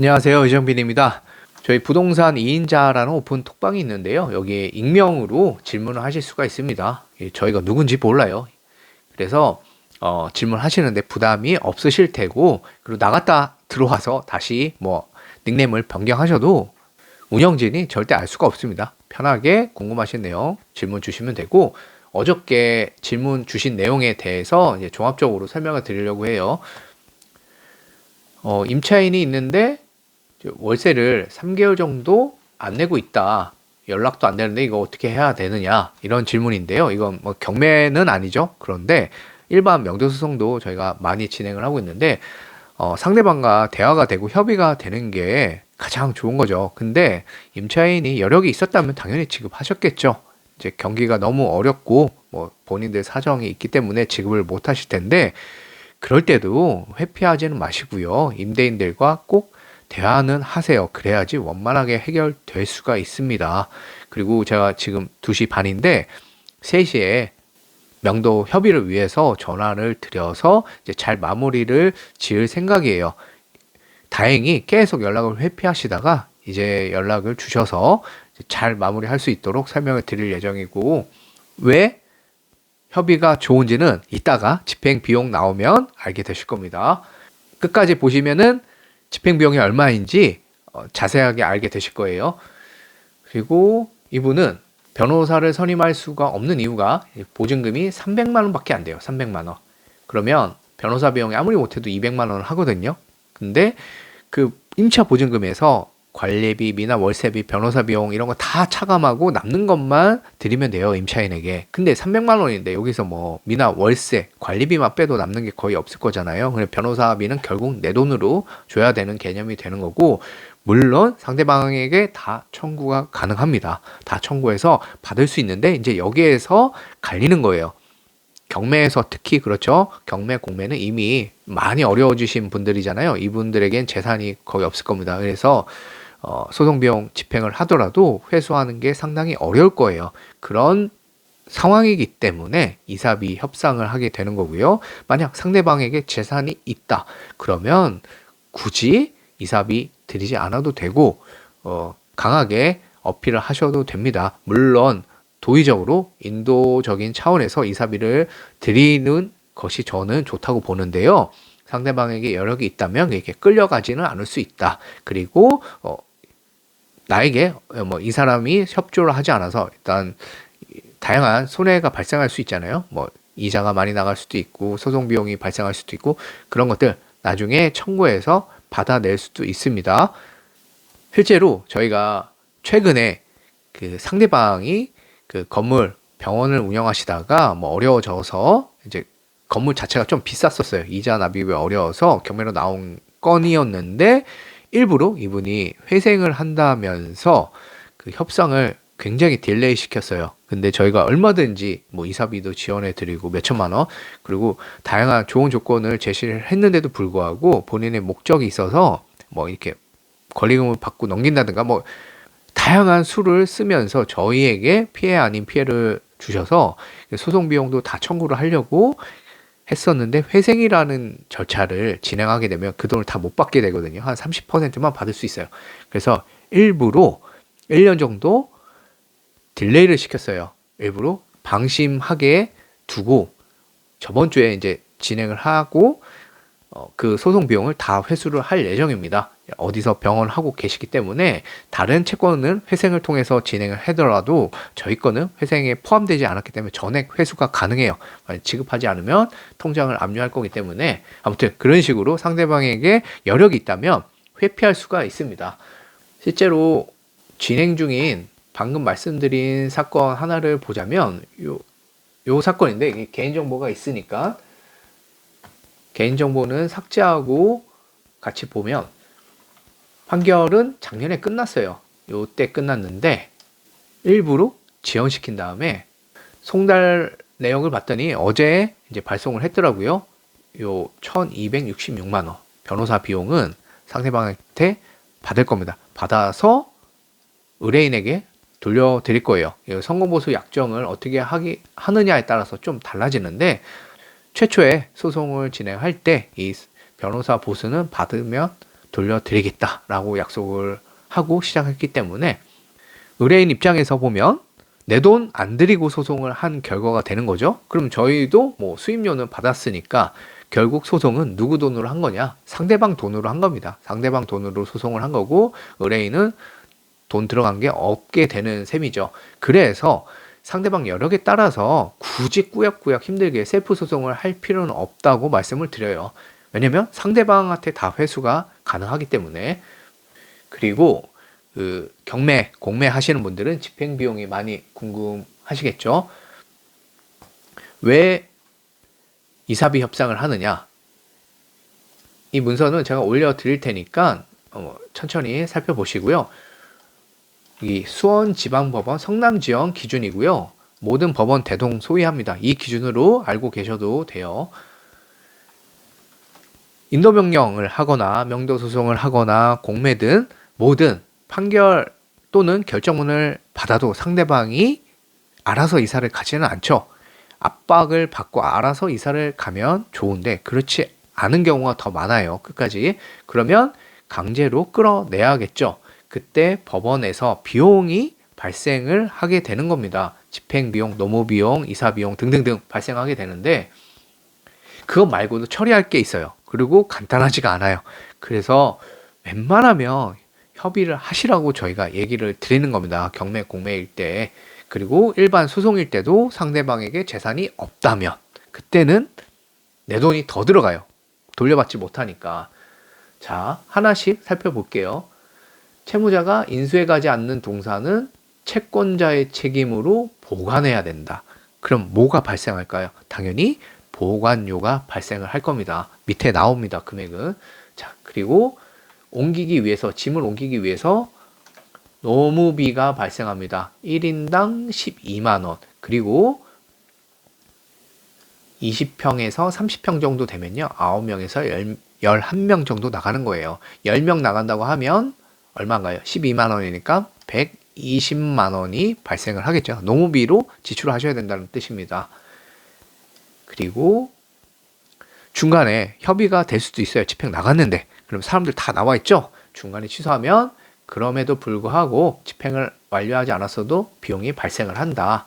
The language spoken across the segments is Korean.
안녕하세요. 이정빈입니다. 저희 부동산 2인자라는 오픈 톡방이 있는데요. 여기에 익명으로 질문을 하실 수가 있습니다. 저희가 누군지 몰라요. 그래서 질문하시는데 부담이 없으실 테고, 그리고 나갔다 들어와서 다시 닉네임을 변경하셔도 운영진이 절대 알 수가 없습니다. 편하게 궁금하신 내용 질문 주시면 되고, 어저께 질문 주신 내용에 대해서 이제 종합적으로 설명을 드리려고 해요. 임차인이 있는데 월세를 3개월 정도 안 내고 있다. 연락도 안 되는데 이거 어떻게 해야 되느냐? 이런 질문인데요. 이건 경매는 아니죠. 그런데 일반 명도소송도 저희가 많이 진행을 하고 있는데 상대방과 대화가 되고 협의가 되는 게 가장 좋은 거죠. 근데 임차인이 여력이 있었다면 당연히 지급하셨겠죠. 이제 경기가 너무 어렵고 본인들 사정이 있기 때문에 지급을 못 하실 텐데 그럴 때도 회피하지는 마시고요. 임대인들과 꼭 대화는 하세요. 그래야지 원만하게 해결될 수가 있습니다. 그리고 제가 지금 2시 반인데 3시에 명도 협의를 위해서 전화를 드려서 이제 잘 마무리를 지을 생각이에요. 다행히 계속 연락을 회피하시다가 이제 연락을 주셔서 잘 마무리할 수 있도록 설명을 드릴 예정이고, 왜 협의가 좋은지는 이따가 집행 비용 나오면 알게 되실 겁니다. 끝까지 보시면은 집행 비용이 얼마인지 자세하게 알게 되실 거예요. 그리고 이분은 변호사를 선임할 수가 없는 이유가 보증금이 300만 원밖에 안 돼요. 300만 원. 그러면 변호사 비용이 아무리 못해도 200만 원을 하거든요. 근데 그 임차 보증금에서 관리비, 미납 월세비, 변호사 비용 이런 거 다 차감하고 남는 것만 드리면 돼요, 임차인에게. 근데 300만 원인데 여기서 미납 월세, 관리비만 빼도 남는 게 거의 없을 거잖아요. 근데 변호사비는 결국 내 돈으로 줘야 되는 개념이 되는 거고, 물론 상대방에게 다 청구가 가능합니다. 다 청구해서 받을 수 있는데 이제 여기에서 갈리는 거예요. 경매에서 특히 그렇죠. 경매 공매는 이미 많이 어려워지신 분들이잖아요. 이분들에겐 재산이 거의 없을 겁니다. 그래서 소송 비용 집행을 하더라도 회수하는 게 상당히 어려울 거예요. 그런 상황이기 때문에 이사비 협상을 하게 되는 거고요. 만약 상대방에게 재산이 있다. 그러면 굳이 이사비 드리지 않아도 되고 강하게 어필을 하셔도 됩니다. 물론 도의적으로 인도적인 차원에서 이사비를 드리는 것이 저는 좋다고 보는데요. 상대방에게 여력이 있다면 이렇게 끌려가지는 않을 수 있다. 그리고 나에게 이 사람이 협조를 하지 않아서 일단 다양한 손해가 발생할 수 있잖아요. 이자가 많이 나갈 수도 있고 소송 비용이 발생할 수도 있고 그런 것들 나중에 청구해서 받아낼 수도 있습니다. 실제로 저희가 최근에 그 상대방이 그 건물 병원을 운영하시다가 어려워져서 이제 건물 자체가 좀 비쌌었어요. 이자 납입이 어려워서 경매로 나온 건이었는데 일부러 이분이 회생을 한다면서 그 협상을 굉장히 딜레이 시켰어요. 근데 저희가 얼마든지 이사비도 지원해 드리고 몇천만 원 그리고 다양한 좋은 조건을 제시를 했는데도 불구하고 본인의 목적이 있어서 이렇게 권리금을 받고 넘긴다든가 다양한 수를 쓰면서 저희에게 피해 아닌 피해를 주셔서 소송 비용도 다 청구를 하려고 했었는데 회생이라는 절차를 진행하게 되면 그 돈을 다 못 받게 되거든요. 한 30%만 받을 수 있어요. 그래서 일부러 1년 정도 딜레이를 시켰어요. 일부러 방심하게 두고 저번 주에 이제 진행을 하고 그 소송 비용을 다 회수를 할 예정입니다. 어디서 병원을 하고 계시기 때문에 다른 채권은 회생을 통해서 진행을 하더라도 저희 거는 회생에 포함되지 않았기 때문에 전액 회수가 가능해요. 지급하지 않으면 통장을 압류할 거기 때문에 아무튼 그런 식으로 상대방에게 여력이 있다면 회피할 수가 있습니다. 실제로 진행 중인 방금 말씀드린 사건 하나를 보자면 요 사건인데 이게 개인정보가 있으니까 개인정보는 삭제하고 같이 보면 판결은 작년에 끝났어요. 요때 끝났는데 일부러 지연시킨 다음에 송달 내역을 봤더니 어제 이제 발송을 했더라고요. 요 1266만 원 변호사 비용은 상대방한테 받을 겁니다. 받아서 의뢰인에게 돌려드릴 거예요. 성공보수 약정을 어떻게 하느냐에 따라서 좀 달라지는데 최초에 소송을 진행할 때 이 변호사 보수는 받으면 돌려드리겠다라고 약속을 하고 시작했기 때문에 의뢰인 입장에서 보면 내 돈 안 드리고 소송을 한 결과가 되는 거죠. 그럼 저희도 뭐 수임료는 받았으니까 결국 소송은 누구 돈으로 한 거냐? 상대방 돈으로 한 겁니다. 상대방 돈으로 소송을 한 거고 의뢰인은 돈 들어간 게 없게 되는 셈이죠. 그래서 상대방 여력에 따라서 굳이 꾸역꾸역 힘들게 셀프 소송을 할 필요는 없다고 말씀을 드려요. 왜냐면 상대방한테 다 회수가 가능하기 때문에. 그리고 그 경매, 공매 하시는 분들은 집행 비용이 많이 궁금하시겠죠. 왜 이사비 협상을 하느냐? 이 문서는 제가 올려드릴 테니까 천천히 살펴보시고요. 이 수원지방법원 성남지원 기준이고요. 모든 법원 대동소이합니다. 이 기준으로 알고 계셔도 돼요. 인도명령을 하거나 명도소송을 하거나 공매든 모든 판결 또는 결정문을 받아도 상대방이 알아서 이사를 가지는 않죠. 압박을 받고 알아서 이사를 가면 좋은데 그렇지 않은 경우가 더 많아요. 끝까지. 그러면 강제로 끌어내야겠죠. 그때 법원에서 비용이 발생을 하게 되는 겁니다. 집행비용, 노무비용, 이사비용 등등등 발생하게 되는데 그것 말고도 처리할 게 있어요. 그리고 간단하지가 않아요. 그래서 웬만하면 협의를 하시라고 저희가 얘기를 드리는 겁니다. 경매, 공매일 때. 그리고 일반 소송일 때도 상대방에게 재산이 없다면 그때는 내 돈이 더 들어가요. 돌려받지 못하니까. 자, 하나씩 살펴볼게요. 채무자가 인수해 가지 않는 동산은 채권자의 책임으로 보관해야 된다. 그럼 뭐가 발생할까요? 당연히 보관료가 발생을 할 겁니다. 밑에 나옵니다. 금액은. 자, 그리고 옮기기 위해서, 짐을 옮기기 위해서 노무비가 발생합니다. 1인당 12만 원. 그리고 20평에서 30평 정도 되면요. 9명에서 11명 정도 나가는 거예요. 10명 나간다고 하면 얼마인가요? 12만 원이니까 120만 원이 발생을 하겠죠. 노무비로 지출하셔야 된다는 뜻입니다. 그리고 중간에 협의가 될 수도 있어요. 집행 나갔는데. 그럼 사람들 다 나와 있죠? 중간에 취소하면 그럼에도 불구하고 집행을 완료하지 않았어도 비용이 발생을 한다.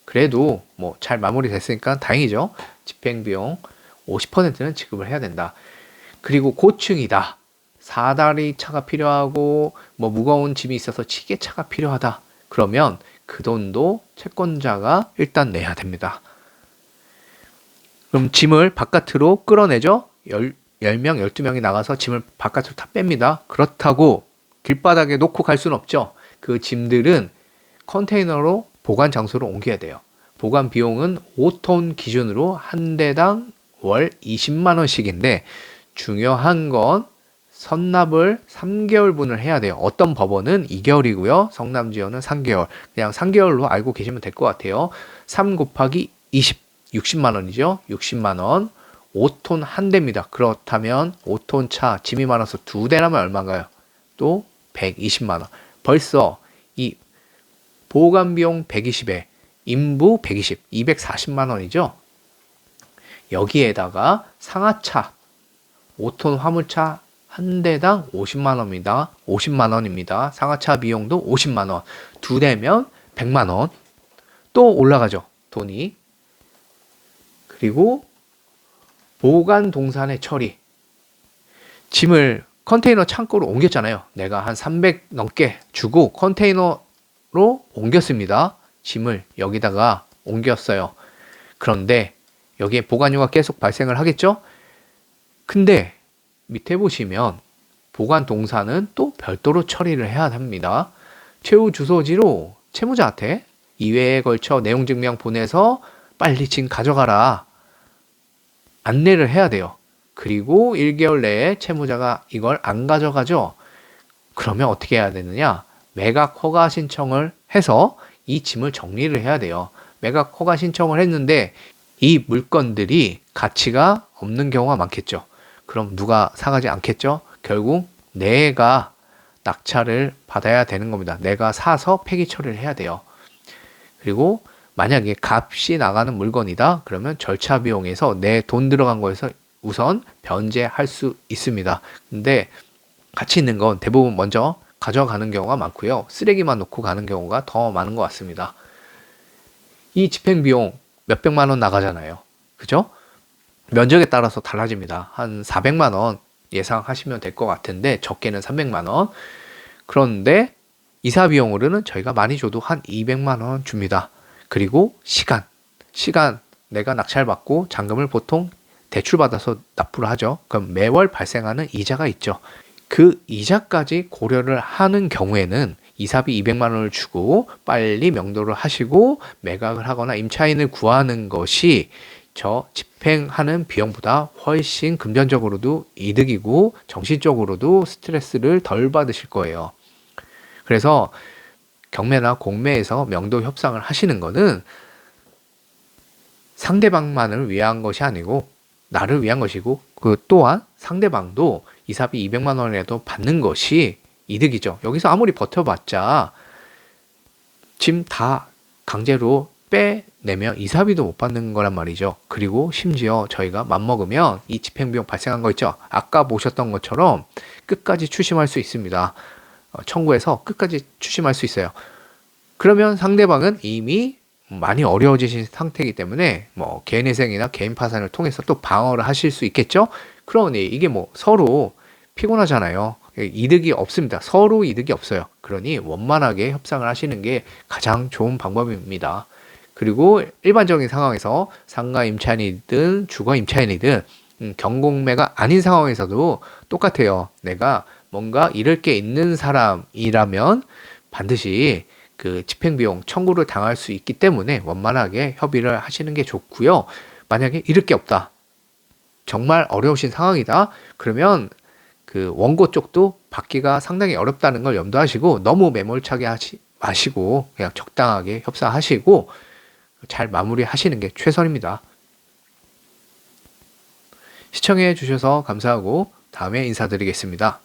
그래도 뭐 잘 마무리됐으니까 다행이죠. 집행비용 50%는 지급을 해야 된다. 그리고 고층이다. 사다리 차가 필요하고 뭐 무거운 짐이 있어서 치계차가 필요하다. 그러면 그 돈도 채권자가 일단 내야 됩니다. 그럼 짐을 바깥으로 끌어내죠. 10명, 12명이 나가서 짐을 바깥으로 다 뺍니다. 그렇다고 길바닥에 놓고 갈 수는 없죠. 그 짐들은 컨테이너로 보관 장소로 옮겨야 돼요. 보관 비용은 5톤 기준으로 한 대당 월 20만 원씩인데 중요한 건 선납을 3개월분을 해야 돼요. 어떤 법원은 2개월이고요. 성남지원은 3개월. 그냥 3개월로 알고 계시면 될 것 같아요. 3 곱하기 20, 60만 원이죠. 60만 원. 5톤 한 대입니다. 그렇다면 5톤 차 짐이 많아서 2대라면 얼마인가요? 또 120만 원. 벌써 이 보관비용 120에 인부 120, 240만 원이죠. 여기에다가 상하차, 5톤 화물차 한 대당 50만 원입니다. 50만 원입니다. 상하차 비용도 50만 원. 2대면 100만 원. 또 올라가죠. 돈이. 그리고 보관 동산의 처리. 짐을 컨테이너 창고로 옮겼잖아요. 내가 한 300 넘게 주고 컨테이너로 옮겼습니다. 짐을 여기다가 옮겼어요. 그런데 여기에 보관료가 계속 발생을 하겠죠? 근데 밑에 보시면 보관 동산은 또 별도로 처리를 해야 합니다. 최후 주소지로 채무자한테 2회에 걸쳐 내용 증명 보내서 빨리 짐 가져가라. 안내를 해야 돼요. 그리고 1개월 내에 채무자가 이걸 안 가져가죠. 그러면 어떻게 해야 되느냐? 매각 허가 신청을 해서 이 짐을 정리를 해야 돼요. 매각 허가 신청을 했는데 이 물건들이 가치가 없는 경우가 많겠죠. 그럼 누가 사가지 않겠죠? 결국 내가 낙찰을 받아야 되는 겁니다. 내가 사서 폐기 처리를 해야 돼요. 그리고 만약에 값이 나가는 물건이다. 그러면 절차 비용에서 내 돈 들어간 거에서 우선 변제할 수 있습니다. 근데 가치 있는 건 대부분 먼저 가져가는 경우가 많고요. 쓰레기만 놓고 가는 경우가 더 많은 것 같습니다. 이 집행비용 몇백만 원 나가잖아요. 그죠? 면적에 따라서 달라집니다. 한 400만 원 예상하시면 될 것 같은데 적게는 300만 원. 그런데 이사 비용으로는 저희가 많이 줘도 한 200만 원 줍니다. 그리고 시간 내가 낙찰받고 잔금을 보통 대출받아서 납부를 하죠. 그럼 매월 발생하는 이자가 있죠. 그 이자까지 고려를 하는 경우에는 이사비 200만 원을 주고 빨리 명도를 하시고 매각을 하거나 임차인을 구하는 것이 저 집행하는 비용보다 훨씬 금전적으로도 이득이고 정신적으로도 스트레스를 덜 받으실 거예요. 그래서 경매나 공매에서 명도 협상을 하시는 거는 상대방만을 위한 것이 아니고 나를 위한 것이고 그 또한 상대방도 이사비 200만 원이라도 받는 것이 이득이죠. 여기서 아무리 버텨봤자 짐 다 강제로 빼내면 이사비도 못 받는 거란 말이죠. 그리고 심지어 저희가 맘먹으면 이 집행비용 발생한 거 있죠. 아까 보셨던 것처럼 끝까지 추심할 수 있습니다. 청구해서 끝까지 추심할 수 있어요. 그러면 상대방은 이미 많이 어려워지신 상태이기 때문에 뭐 개인회생이나 개인 파산을 통해서 또 방어를 하실 수 있겠죠. 그러니 이게 뭐 서로 피곤하잖아요. 이득이 없습니다. 서로 이득이 없어요. 그러니 원만하게 협상을 하시는 게 가장 좋은 방법입니다. 그리고 일반적인 상황에서 상가 임차인이든 주거 임차인이든 경공매가 아닌 상황에서도 똑같아요. 내가 뭔가 잃을 게 있는 사람이라면 반드시 그 집행비용 청구를 당할 수 있기 때문에 원만하게 협의를 하시는 게 좋고요. 만약에 잃을 게 없다. 정말 어려우신 상황이다. 그러면 그 원고 쪽도 받기가 상당히 어렵다는 걸 염두하시고 너무 매몰차게 하지 마시고 그냥 적당하게 협상하시고 잘 마무리하시는 게 최선입니다. 시청해 주셔서 감사하고 다음에 인사드리겠습니다.